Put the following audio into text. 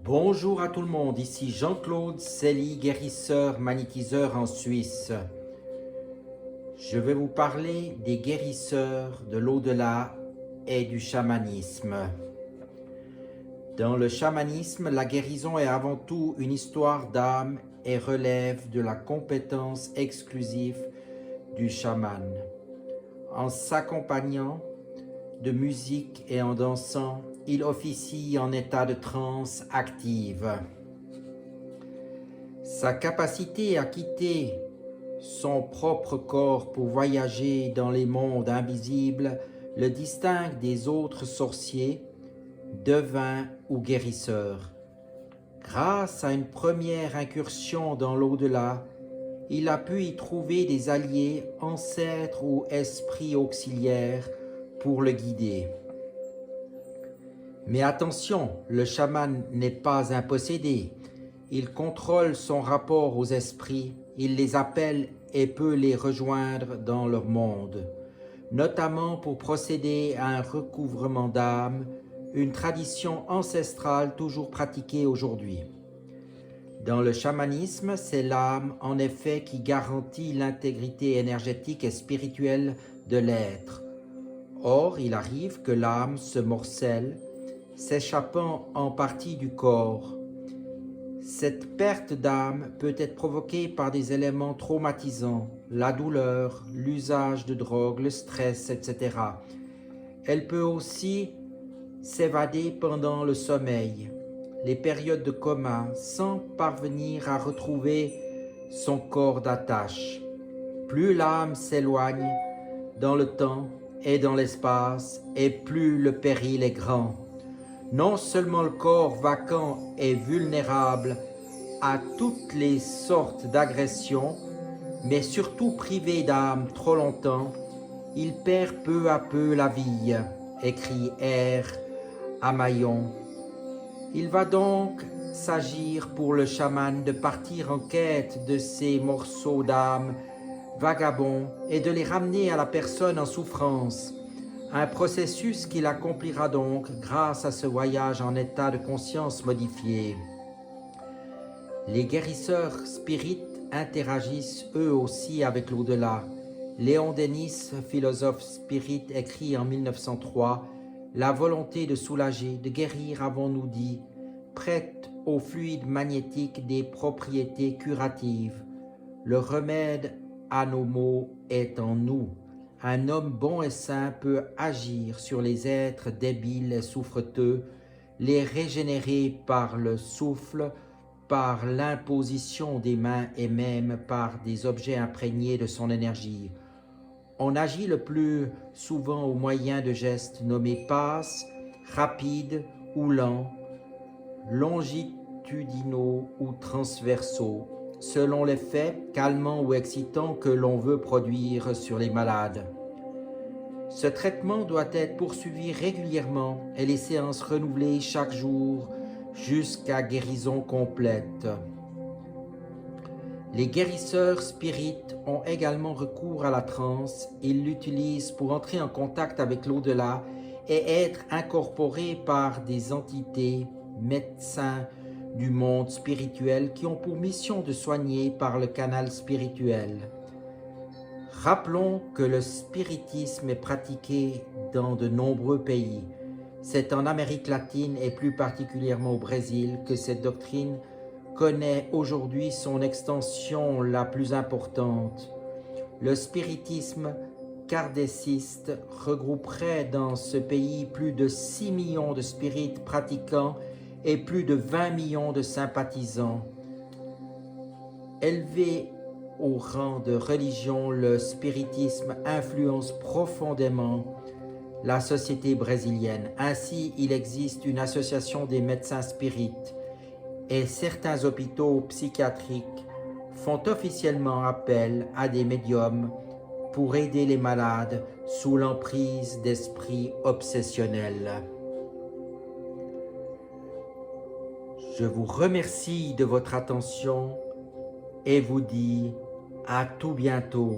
Bonjour à tout le monde, ici Jean-Claude Selly, guérisseur magnétiseur en Suisse. Je vais vous parler des guérisseurs de l'au-delà et du chamanisme. Dans le chamanisme, la guérison est avant tout une histoire d'âme et relève de la compétence exclusive du chaman. En s'accompagnant de musique et en dansant, il officie en état de transe active. Sa capacité à quitter son propre corps pour voyager dans les mondes invisibles le distingue des autres sorciers, devins ou guérisseurs. Grâce à une première incursion dans l'au-delà, il a pu y trouver des alliés, ancêtres ou esprits auxiliaires pour le guider. Mais attention, le chaman n'est pas un possédé. Il contrôle son rapport aux esprits, il les appelle et peut les rejoindre dans leur monde, notamment pour procéder à un recouvrement d'âme, une tradition ancestrale toujours pratiquée aujourd'hui. Dans le chamanisme, c'est l'âme, en effet, qui garantit l'intégrité énergétique et spirituelle de l'être. Or, il arrive que l'âme se morcelle, s'échappant en partie du corps. Cette perte d'âme peut être provoquée par des éléments traumatisants, la douleur, l'usage de drogue, le stress, etc. Elle peut aussi s'évader pendant le sommeil, les périodes de coma, sans parvenir à retrouver son corps d'attache. Plus l'âme s'éloigne dans le temps et dans l'espace, et plus le péril est grand. Non seulement le corps vacant est vulnérable à toutes les sortes d'agressions, mais surtout privé d'âme trop longtemps, il perd peu à peu la vie, écrit R. Amaillon. Il va donc s'agir pour le chaman de partir en quête de ces morceaux d'âme vagabonds et de les ramener à la personne en souffrance. Un processus qu'il accomplira donc grâce à ce voyage en état de conscience modifié. Les guérisseurs spirites interagissent eux aussi avec l'au-delà. Léon Denis, philosophe spirit, écrit en 1903 « La volonté de soulager, de guérir, avons-nous dit, prête au fluide magnétique des propriétés curatives. Le remède à nos maux est en nous. Un homme bon et sain peut agir sur les êtres débiles et souffreteux, les régénérer par le souffle, par l'imposition des mains et même par des objets imprégnés de son énergie. On agit le plus souvent au moyen de gestes nommés passes, rapides ou lents, longitudinaux ou transversaux, selon l'effet calmant ou excitant que l'on veut produire sur les malades. Ce traitement doit être poursuivi régulièrement et les séances renouvelées chaque jour jusqu'à guérison complète. Les guérisseurs spirites ont également recours à la transe. Ils l'utilisent pour entrer en contact avec l'au-delà et être incorporés par des entités, médecins du monde spirituel qui ont pour mission de soigner par le canal spirituel. Rappelons que le spiritisme est pratiqué dans de nombreux pays. C'est en Amérique latine et plus particulièrement au Brésil que cette doctrine connaît aujourd'hui son extension la plus importante. Le spiritisme kardeciste regrouperait dans ce pays plus de 6 millions de spirites pratiquants et plus de 20 millions de sympathisants. Élevé au rang de religion, le spiritisme influence profondément la société brésilienne. Ainsi, il existe une association des médecins spirites et certains hôpitaux psychiatriques font officiellement appel à des médiums pour aider les malades sous l'emprise d'esprits obsessionnels. Je vous remercie de votre attention et vous dis à tout bientôt.